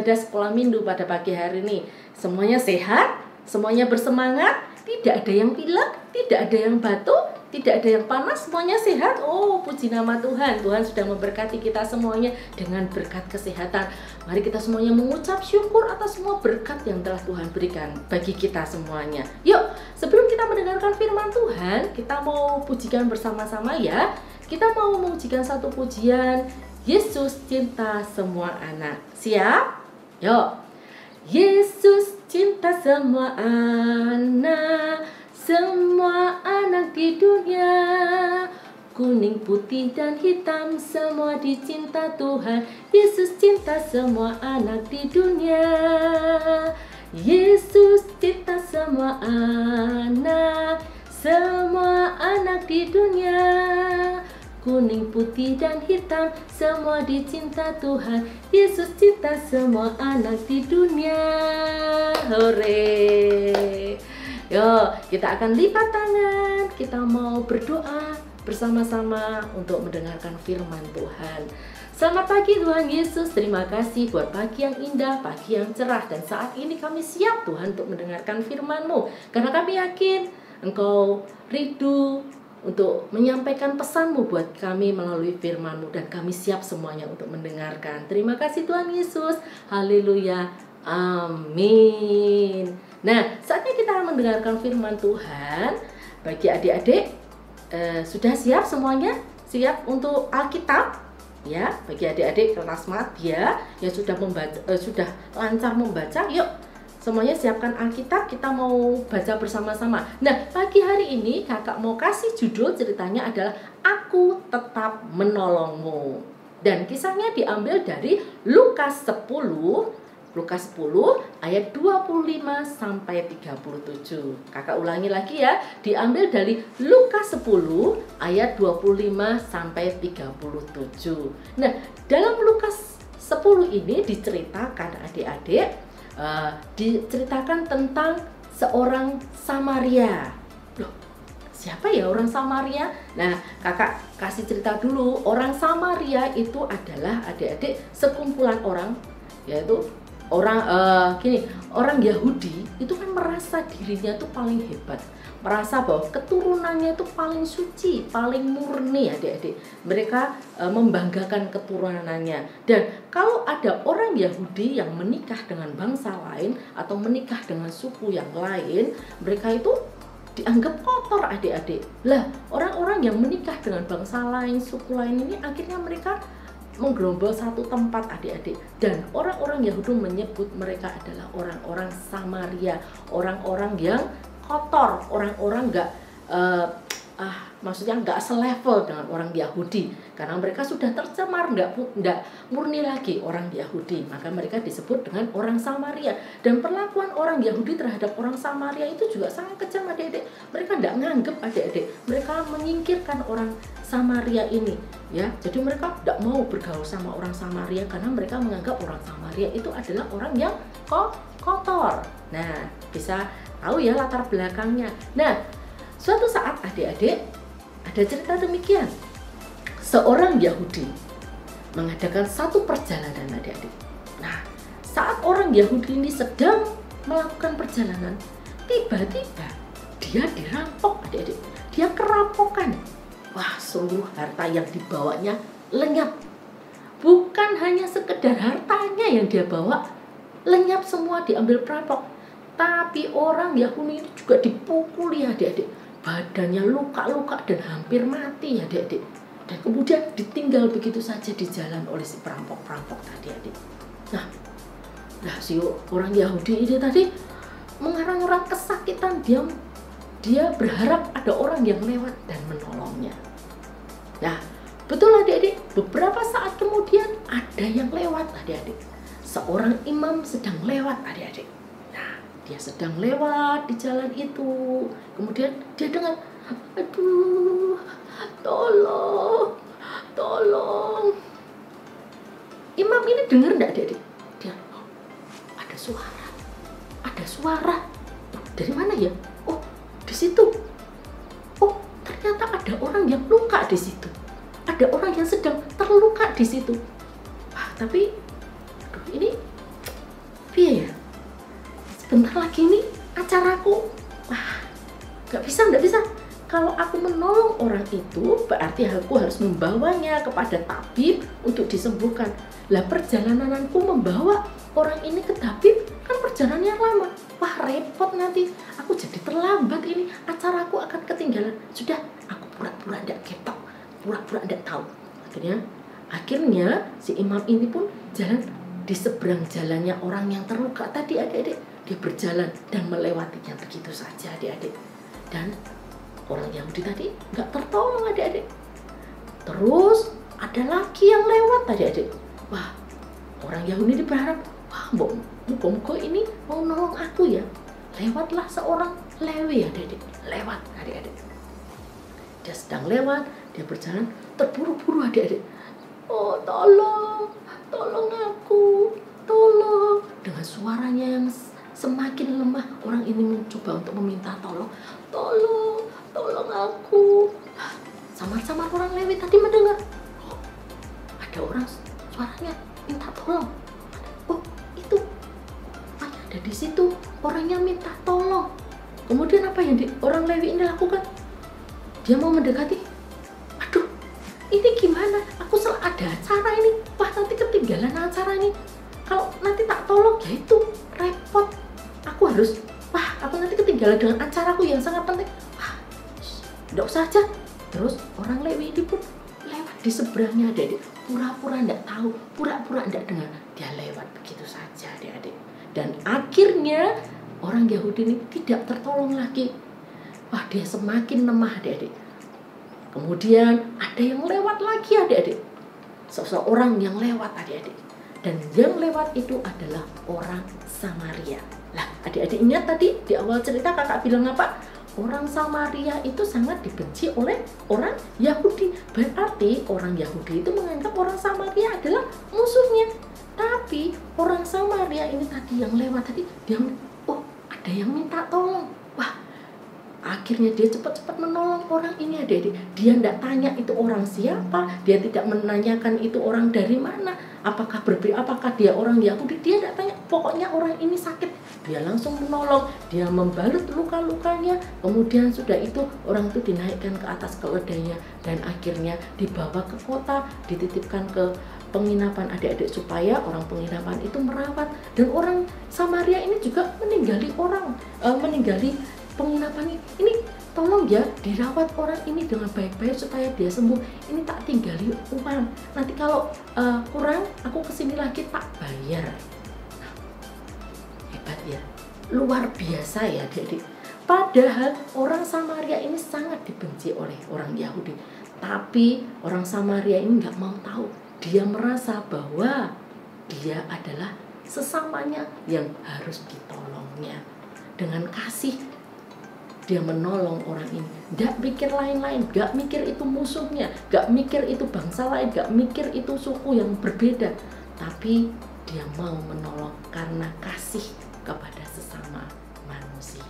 ibadah sekolah minggu pada pagi hari ini? Semuanya sehat? Semuanya bersemangat? Tidak ada yang pilek? Tidak ada yang batuk? Tidak ada yang panas? Semuanya sehat? Oh, puji nama Tuhan. Tuhan sudah memberkati kita semuanya dengan berkat kesehatan. Mari kita semuanya mengucap syukur atas semua berkat yang telah Tuhan berikan bagi kita semuanya. Yuk, sebelum kita mendengarkan firman Tuhan, kita mau pujikan bersama-sama ya. Kita mau mengujikan satu pujian, Yesus cinta semua anak. Siap? Yuk. Yesus cinta semua anak di dunia. Kuning, putih, dan hitam semua dicinta Tuhan. Yesus cinta semua anak di dunia. Yesus cinta semua anak di dunia. Kuning, putih, dan hitam semua dicinta Tuhan. Yesus cinta semua anak di dunia. Hore. Yuk, kita akan lipat tangan. Kita mau berdoa bersama-sama untuk mendengarkan firman Tuhan. Selamat pagi Tuhan Yesus. Terima kasih buat pagi yang indah, pagi yang cerah. Dan saat ini kami siap Tuhan untuk mendengarkan firman-Mu. Karena kami yakin Engkau rindu untuk menyampaikan pesan-Mu buat kami melalui firman-Mu, dan kami siap semuanya untuk mendengarkan. Terima kasih Tuhan Yesus. Haleluya. Amin. Nah, saatnya kita mendengarkan firman Tuhan. Bagi adik-adik, sudah siap semuanya? Siap untuk Alkitab? Ya, bagi adik-adik kelas madya yang sudah lancar membaca, yuk semuanya siapkan Alkitab, kita mau baca bersama-sama. Nah, pagi hari ini kakak mau kasih judul ceritanya adalah Aku Tetap Menolongmu. Dan kisahnya diambil dari Lukas 10 ayat 25 sampai 37. Kakak ulangi lagi ya, diambil dari Lukas 10 ayat 25 sampai 37. Nah, dalam Lukas 10 ini diceritakan adik-adik, diceritakan tentang seorang Samaria. Loh, siapa ya orang Samaria? Nah, kakak kasih cerita dulu. Orang Samaria itu adalah adik-adik sekumpulan orang, yaitu orang Yahudi itu kan merasa dirinya tuh paling hebat, merasa bahwa keturunannya itu paling suci, paling murni adik-adik. Mereka membanggakan keturunannya. Dan kalau ada orang Yahudi yang menikah dengan bangsa lain atau menikah dengan suku yang lain, mereka itu dianggap kotor adik-adik. Lah, orang-orang yang menikah dengan bangsa lain, suku lain ini akhirnya mereka menggerombol satu tempat adik-adik. Dan orang-orang Yahudi menyebut mereka adalah orang-orang Samaria, orang-orang yang kotor, orang-orang maksudnya nggak selevel dengan orang Yahudi, karena mereka sudah tercemar, nggak murni lagi orang Yahudi, maka mereka disebut dengan orang Samaria. Dan perlakuan orang Yahudi terhadap orang Samaria itu juga sangat kejam adik-adik. Mereka nggak nganggep adik-adik, mereka menyingkirkan orang Samaria ini, ya. Jadi mereka tidak mau bergaul sama orang Samaria karena mereka menganggap orang Samaria itu adalah orang yang kotor. Nah, bisa tahu ya latar belakangnya. Nah, suatu saat adik-adik ada cerita demikian. Seorang Yahudi mengadakan satu perjalanan adik-adik. Nah, saat orang Yahudi ini sedang melakukan perjalanan, tiba-tiba dia dirampok adik-adik. Dia kerampokan. Wah, seluruh harta yang dibawanya lenyap. Bukan hanya sekedar hartanya yang dia bawa, lenyap semua diambil perampok. Tapi orang Yahudi itu juga dipukuli adik-adik. Badannya luka-luka dan hampir mati adik-adik. Dan kemudian ditinggal begitu saja di jalan oleh si perampok-perampok tadi adik. Nah, si orang Yahudi ini tadi mengarang-arang kesakitan, dia berharap ada orang yang lewat dan menolongnya. Nah, betul adik-adik, beberapa saat kemudian ada yang lewat adik-adik. Seorang imam sedang lewat adik-adik. Dia sedang lewat di jalan itu. Kemudian dia dengar, aduh, tolong. Imam ini dengar enggak adik-adik? Dia, ada suara. Dari mana ya? Oh, di situ. Oh, ternyata ada orang yang luka di situ. Ada orang yang sedang terluka di situ. Tapi ini sebentar lagi nih acaraku. Wah, nggak bisa. Kalau aku menolong orang itu, berarti aku harus membawanya kepada tabib untuk disembuhkan. Lah perjalananku membawa orang ini ke tabib kan perjalanannya lama. Wah, repot nanti. Aku jadi terlambat ini. Acaraku akan ketinggalan. Sudah, aku pura-pura tidak ketok, pura-pura tidak tahu. Akhirnya si imam ini pun jalan di seberang jalannya orang yang terluka tadi, adik-adik. Dia berjalan dan melewatinya begitu saja, adik-adik. Dan orang Yahudi tadi nggak tertolong, adik-adik. Terus ada lagi yang lewat, adik-adik. Wah, orang Yahudi ini berharap, wah, muka ini mau nolong aku ya. Lewatlah seorang Lewi, adik-adik. Lewat, adik-adik. Dia sedang lewat, dia berjalan terburu-buru, adik-adik. Oh, tolong aku, tolong. Dengan suaranya yang semakin lemah, orang ini mencoba untuk meminta tolong aku. Samar-samar orang Lewi tadi mendengar, oh, ada orang suaranya minta tolong. Oh, itu ada di situ orangnya minta tolong. Kemudian apa yang orang Lewi ini lakukan? Dia mau mendekati. Aduh, ini gimana? Aku ada acara ini. Wah, nanti ketinggalan acara ini. Kalau nanti tak tolong, ya itu repot. Aku nanti ketinggalan dengan acaraku yang sangat penting. Wah, tidak usah aja. Terus orang Lewi ini pun lewat di seberangnya, adik-adik. Pura-pura tidak tahu, pura-pura tidak dengar. Dia lewat begitu saja, adik-adik. Dan akhirnya orang Yahudi ini tidak tertolong lagi. Wah, dia semakin lemah, adik-adik. Kemudian ada yang lewat lagi, adik-adik. Seseorang yang lewat, adik-adik. Dan yang lewat itu adalah orang Samaria. Lah, adik-adik ingat tadi di awal cerita kakak bilang apa? Orang Samaria itu sangat dibenci oleh orang Yahudi. Berarti orang Yahudi itu menganggap orang Samaria adalah musuhnya. Tapi orang Samaria ini tadi yang lewat tadi, dia ada yang minta tolong. Wah, akhirnya dia cepat-cepat menolong orang ini, adik-adik. Dia tidak tanya itu orang siapa, dia tidak menanyakan itu orang dari mana, apakah dia orang Yahudi, dia tidak tanya. Pokoknya orang ini sakit, dia langsung menolong, dia membalut luka-lukanya. Kemudian sudah itu orang itu dinaikkan ke atas keledainya dan akhirnya dibawa ke kota, dititipkan ke penginapan, adik-adik, supaya orang penginapan itu merawat. Dan orang Samaria ini juga meninggali penginapan ini. Tolong ya, dirawat orang ini dengan baik-baik supaya dia sembuh. Ini tak tinggali uang. Nanti kalau kurang, aku kesini lagi tak bayar. Nah, hebat ya, luar biasa ya, adik-adik. Padahal orang Samaria ini sangat dibenci oleh orang Yahudi. Tapi orang Samaria ini nggak mau tahu. Dia merasa bahwa dia adalah sesamanya yang harus ditolongnya. Dengan kasih, dia menolong orang ini. Gak mikir lain-lain, gak mikir itu musuhnya, gak mikir itu bangsa lain, gak mikir itu suku yang berbeda. Tapi dia mau menolong karena kasih kepada sesama manusia.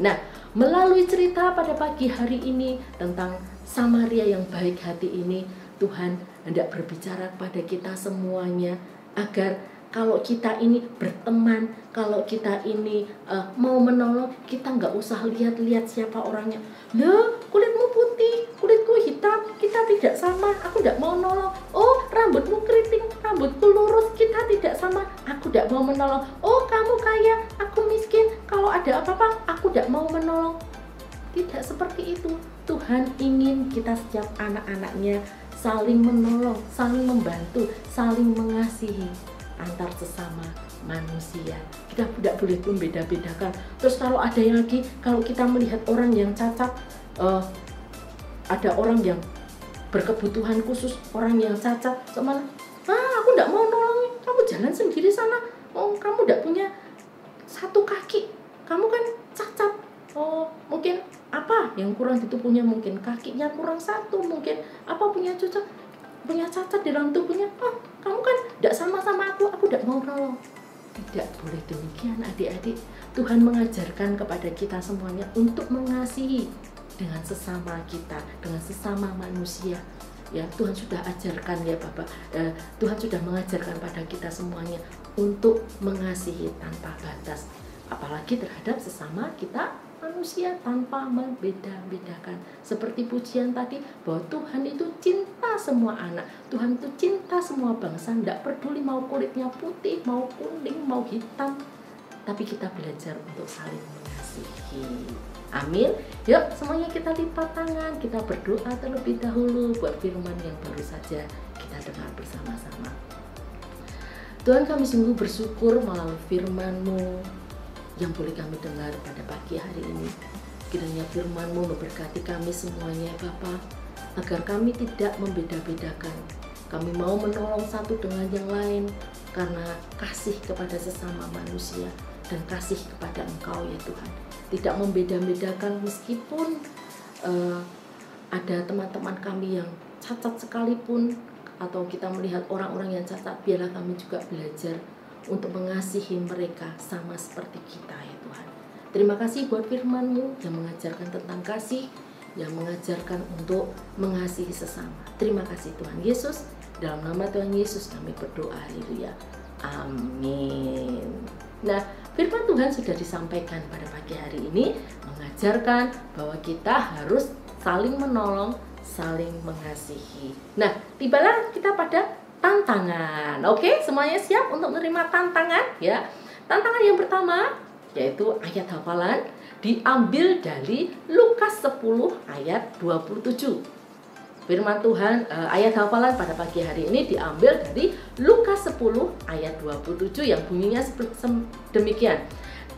Nah, melalui cerita pada pagi hari ini tentang Samaria yang baik hati ini, Tuhan hendak berbicara kepada kita semuanya agar kalau kita ini berteman, kalau kita ini mau menolong, kita nggak usah lihat-lihat siapa orangnya. Loh, kulitmu putih, kulitku hitam, kita tidak sama, aku tidak mau nolong. Oh, rambutmu keriting, rambutku lurus, kita tidak sama, aku tidak mau menolong. Oh, kamu kaya, aku miskin, kalau ada apa-apa, aku tidak mau menolong. Tidak seperti itu. Tuhan ingin kita setiap anak-anaknya saling menolong, saling membantu, saling mengasihi antar sesama manusia. Kita tidak boleh membeda-bedakan. Terus kalau ada yang lagi, kalau kita melihat orang yang cacat, ada orang yang berkebutuhan khusus, orang yang cacat, sama aku tidak mau nolongin, kamu jalan sendiri sana. Oh, kamu tidak punya satu kaki, kamu kan cacat. Oh, mungkin apa yang kurang di tubuhnya, mungkin kakinya kurang satu, mungkin apa punya cacat di dalam tubuhnya. Oh, kamu kan tidak sama-sama aku tidak mau nolong. Tidak boleh demikian, adik-adik. Tuhan mengajarkan kepada kita semuanya untuk mengasihi dengan sesama kita, dengan sesama manusia. Ya, Tuhan sudah ajarkan ya Bapak. Tuhan sudah mengajarkan pada kita semuanya untuk mengasihi tanpa batas. apalagi terhadap sesama kita manusia tanpa membeda-bedakan. Seperti pujian tadi, bahwa Tuhan itu cinta semua anak, Tuhan itu cinta semua bangsa, tidak peduli mau kulitnya putih, mau kuning, mau hitam, tapi kita belajar untuk saling mengasihi. Amin. Yuk semuanya kita lipat tangan, kita berdoa terlebih dahulu buat firman yang baru saja kita dengar bersama-sama. Tuhan, kami sungguh bersyukur melalui firman-Mu yang boleh kami dengar pada pagi hari ini. Kiranya firman-Mu memberkati kami semuanya Bapa, agar kami tidak membeda-bedakan. Kami mau menolong satu dengan yang lain karena kasih kepada sesama manusia dan kasih kepada Engkau ya Tuhan. Tidak membeda-bedakan meskipun ada teman-teman kami yang cacat sekalipun, atau kita melihat orang-orang yang cacat, biarlah kami juga belajar untuk mengasihi mereka sama seperti kita ya Tuhan. Terima kasih buat firman-Mu yang mengajarkan tentang kasih, yang mengajarkan untuk mengasihi sesama. Terima kasih Tuhan Yesus. Dalam nama Tuhan Yesus kami berdoa, haleluya. Amin. Nah, firman Tuhan sudah disampaikan pada pagi hari ini, mengajarkan bahwa kita harus saling menolong, saling mengasihi. Nah, tibalah kita pada tantangan. Oke, semuanya siap untuk menerima tantangan ya. Tantangan yang pertama yaitu ayat hafalan diambil dari Lukas 10 ayat 27. Firman Tuhan, ayat hafalan pada pagi hari ini diambil dari Lukas 10 ayat 27 yang bunyinya demikian.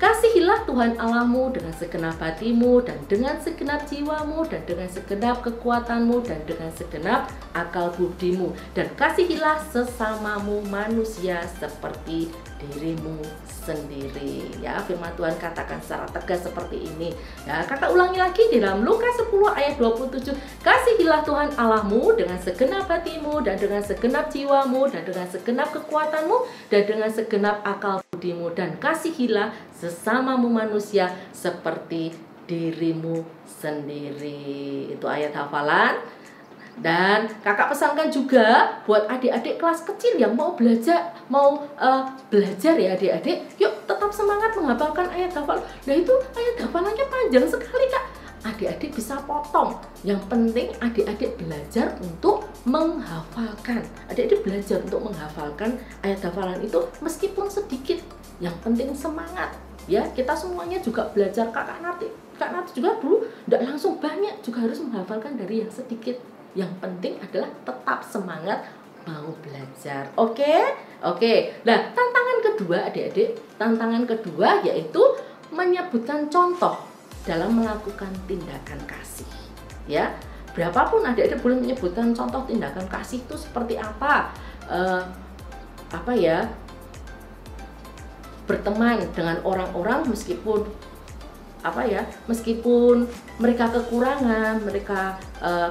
Kasihilah Tuhan Allahmu dengan segenap hatimu dan dengan segenap jiwamu dan dengan segenap kekuatanmu dan dengan segenap akal budimu, dan kasihilah sesamamu manusia seperti dirimu sendiri. Ya, firman Tuhan katakan secara tegas seperti ini. Ya, kakak ulangi lagi di dalam Lukas 10 ayat 27. Kasihilah Tuhan Allahmu dengan segenap hatimu dan dengan segenap jiwamu dan dengan segenap kekuatanmu dan dengan segenap akal budimu, dan kasihilah sesamamu manusia seperti dirimu sendiri. Itu ayat hafalan. Dan kakak pesankan juga buat adik-adik kelas kecil yang mau belajar, ya adik-adik, yuk tetap semangat menghafalkan ayat hafalan. Nah itu ayat hafalannya panjang sekali kak. Adik-adik bisa potong. Yang penting adik-adik belajar untuk menghafalkan. Adik-adik belajar untuk menghafalkan ayat hafalan itu meskipun sedikit. Yang penting semangat. Ya, kita semuanya juga belajar. Kak Nati juga dulu tidak langsung banyak, juga harus menghafalkan dari yang sedikit. Yang penting adalah tetap semangat mau belajar. Oke. Nah, tantangan kedua adik-adik, tantangan kedua yaitu menyebutkan contoh dalam melakukan tindakan kasih. Ya, berapapun adik-adik boleh menyebutkan contoh tindakan kasih itu seperti apa. Berteman dengan orang-orang meskipun mereka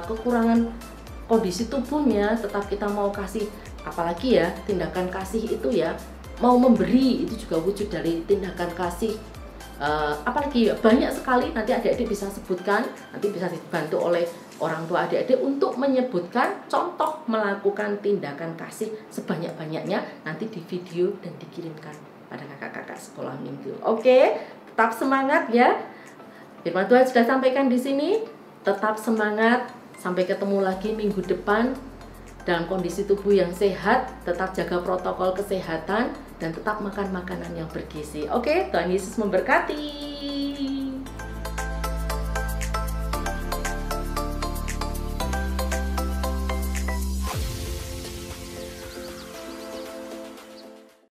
kekurangan kondisi tubuhnya, tetap kita mau kasih. Apalagi ya, tindakan kasih itu ya, mau memberi itu juga wujud dari tindakan kasih. Apalagi banyak sekali, nanti adik-adik bisa sebutkan, nanti bisa dibantu oleh orang tua adik-adik untuk menyebutkan contoh melakukan tindakan kasih sebanyak-banyaknya, nanti di video dan dikirimkan pada kakak-kakak sekolah minggu. Oke, tetap semangat ya. Firman Tuhan sudah sampaikan di sini. Tetap semangat. Sampai ketemu lagi minggu depan dalam kondisi tubuh yang sehat. Tetap jaga protokol kesehatan dan tetap makan makanan yang bergizi. Oke, Tuhan Yesus memberkati.